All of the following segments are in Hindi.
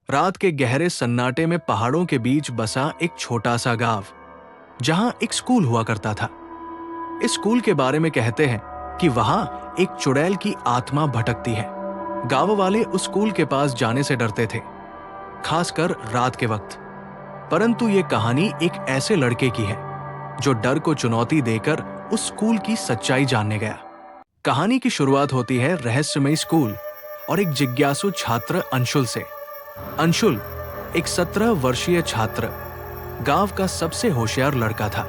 रात के गहरे सन्नाटे में पहाड़ों के बीच बसा एक छोटा सा गांव, जहां एक स्कूल हुआ करता था। इस स्कूल के बारे में कहते हैं कि वहां एक चुड़ैल की आत्मा भटकती है। गांव वाले उस स्कूल के पास जाने से डरते थे, खासकर रात के वक्त। परंतु ये कहानी एक ऐसे लड़के की है जो डर को चुनौती देकर उस स्कूल की सच्चाई जानने गया। कहानी की शुरुआत होती है रहस्यमयी स्कूल और एक जिज्ञासु छात्र अंशुल से। अंशुल एक 17 वर्षीय छात्र, गांव का सबसे होशियार लड़का था।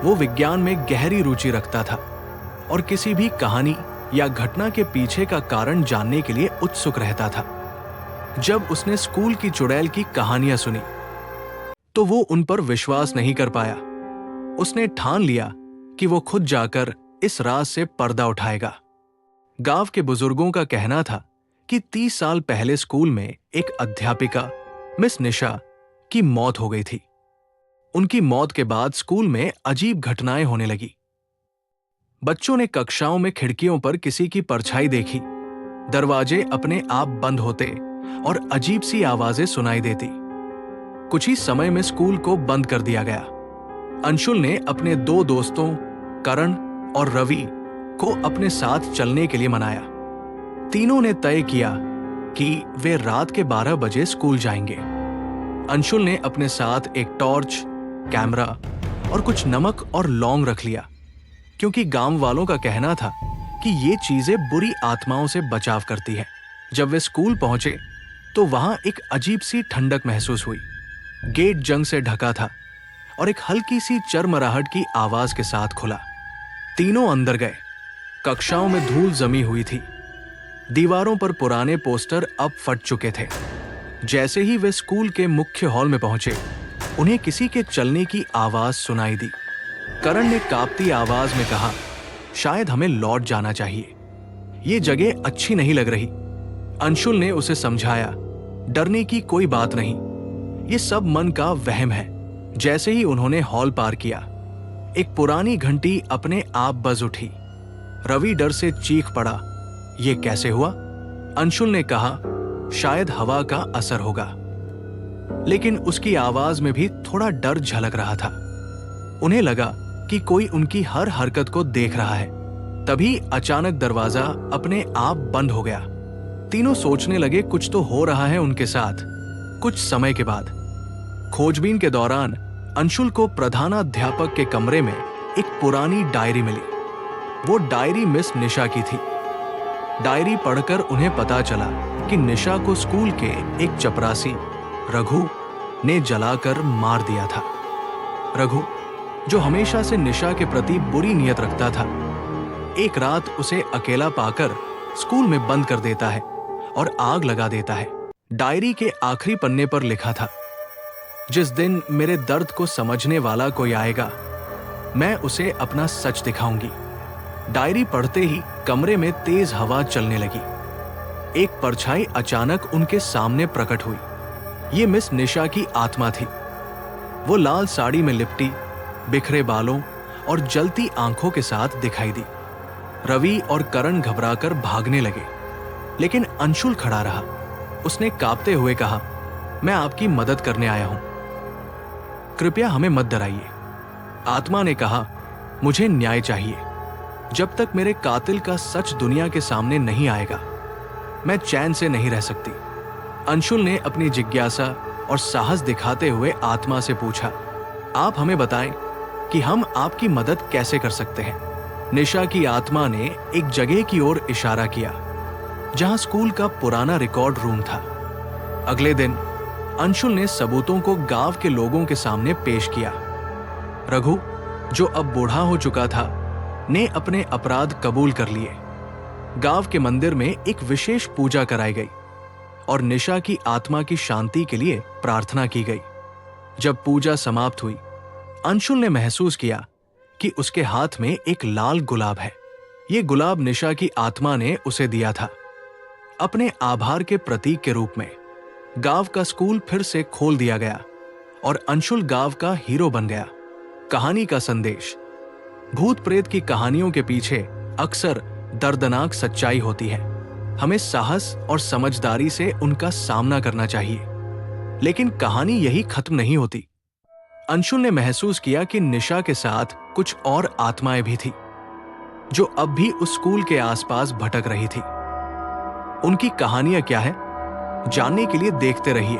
वो विज्ञान में गहरी रुचि रखता था और किसी भी कहानी या घटना के पीछे का कारण जानने के लिए उत्सुक रहता था। जब उसने स्कूल की चुड़ैल की कहानियां सुनी तो वो उन पर विश्वास नहीं कर पाया। उसने ठान लिया कि वो खुद जाकर इस राज से पर्दा उठाएगा। गांव के बुजुर्गों का कहना था कि 30 साल पहले स्कूल में एक अध्यापिका मिस निशा की मौत हो गई थी। उनकी मौत के बाद स्कूल में अजीब घटनाएं होने लगी। बच्चों ने कक्षाओं में खिड़कियों पर किसी की परछाई देखी, दरवाजे अपने आप बंद होते और अजीब सी आवाजें सुनाई देती। कुछ ही समय में स्कूल को बंद कर दिया गया। अंशुल ने अपने 2 दोस्तों करण और रवि को अपने साथ चलने के लिए मनाया। तीनों ने तय किया कि वे रात के 12 बजे स्कूल जाएंगे। अंशुल ने अपने साथ एक टॉर्च, कैमरा और कुछ नमक और लौंग रख लिया, क्योंकि गांव वालों का कहना था कि ये चीजें बुरी आत्माओं से बचाव करती है। जब वे स्कूल पहुंचे तो वहां एक अजीब सी ठंडक महसूस हुई। गेट जंग से ढका था और एक हल्की सी चरमराहट की आवाज के साथ खुला। तीनों अंदर गए। कक्षाओं में धूल जमी हुई थी। दीवारों पर पुराने पोस्टर अब फट चुके थे। जैसे ही वे स्कूल के मुख्य हॉल में पहुंचे, उन्हें किसी के चलने की आवाज सुनाई दी। करण ने कांपती आवाज में कहा, शायद हमें लौट जाना चाहिए, ये जगह अच्छी नहीं लग रही। अंशुल ने उसे समझाया, डरने की कोई बात नहीं, ये सब मन का वहम है। जैसे ही उन्होंने हॉल पार किया, एक पुरानी घंटी अपने आप बज उठी। रवि डर से चीख पड़ा, ये कैसे हुआ? अंशुल ने कहा, शायद हवा का असर होगा। लेकिन उसकी आवाज में भी थोड़ा डर झलक रहा था। उन्हें लगा कि कोई उनकी हर हरकत को देख रहा है। तभी अचानक दरवाजा अपने आप बंद हो गया। तीनों सोचने लगे कुछ तो हो रहा है उनके साथ। कुछ समय के बाद खोजबीन के दौरान अंशुल को प्रधानाध्यापक के कमरे में एक पुरानी डायरी मिली। वो डायरी मिस निशा की थी। डायरी पढ़कर उन्हें पता चला कि निशा को स्कूल के एक चपरासी रघु ने जलाकर मार दिया था। रघु, जो हमेशा से निशा के प्रति बुरी नीयत रखता था, एक रात उसे अकेला पाकर स्कूल में बंद कर देता है और आग लगा देता है। डायरी के आखिरी पन्ने पर लिखा था, जिस दिन मेरे दर्द को समझने वाला कोई आएगा, मैं उसे अपना सच दिखाऊंगी। डायरी पढ़ते ही कमरे में तेज हवा चलने लगी। एक परछाई अचानक उनके सामने प्रकट हुई। ये मिस निशा की आत्मा थी। वो लाल साड़ी में लिपटी, बिखरे बालों और जलती आंखों के साथ दिखाई दी। रवि और करण घबराकर भागने लगे, लेकिन अंशुल खड़ा रहा। उसने कांपते हुए कहा, मैं आपकी मदद करने आया हूं, कृपया हमें मत डराइए। आत्मा ने कहा, मुझे न्याय चाहिए। जब तक मेरे कातिल का सच दुनिया के सामने नहीं आएगा, मैं चैन से नहीं रह सकती। अंशुल ने अपनी जिज्ञासा और साहस दिखाते हुए आत्मा से पूछा, आप हमें बताएं कि हम आपकी मदद कैसे कर सकते हैं। निशा की आत्मा ने एक जगह की ओर इशारा किया जहां स्कूल का पुराना रिकॉर्ड रूम था। अगले दिन अंशुल ने सबूतों को गांव के लोगों के सामने पेश किया। रघु, जो अब बूढ़ा हो चुका था, ने अपने अपराध कबूल कर लिए। गांव के मंदिर में एक विशेष पूजा कराई गई और निशा की आत्मा की शांति के लिए प्रार्थना की गई। जब पूजा समाप्त हुई, अंशुल ने महसूस किया कि उसके हाथ में एक लाल गुलाब है। ये गुलाब निशा की आत्मा ने उसे दिया था, अपने आभार के प्रतीक के रूप में। गांव का स्कूल फिर से खोल दिया गया और अंशुल गांव का हीरो बन गया। कहानी का संदेश, भूत प्रेत की कहानियों के पीछे अक्सर दर्दनाक सच्चाई होती है। हमें साहस और समझदारी से उनका सामना करना चाहिए। लेकिन कहानी यही खत्म नहीं होती। अंशुल ने महसूस किया कि निशा के साथ कुछ और आत्माएं भी थी, जो अब भी उस स्कूल के आसपास भटक रही थी। उनकी कहानियां क्या है, जानने के लिए देखते रहिए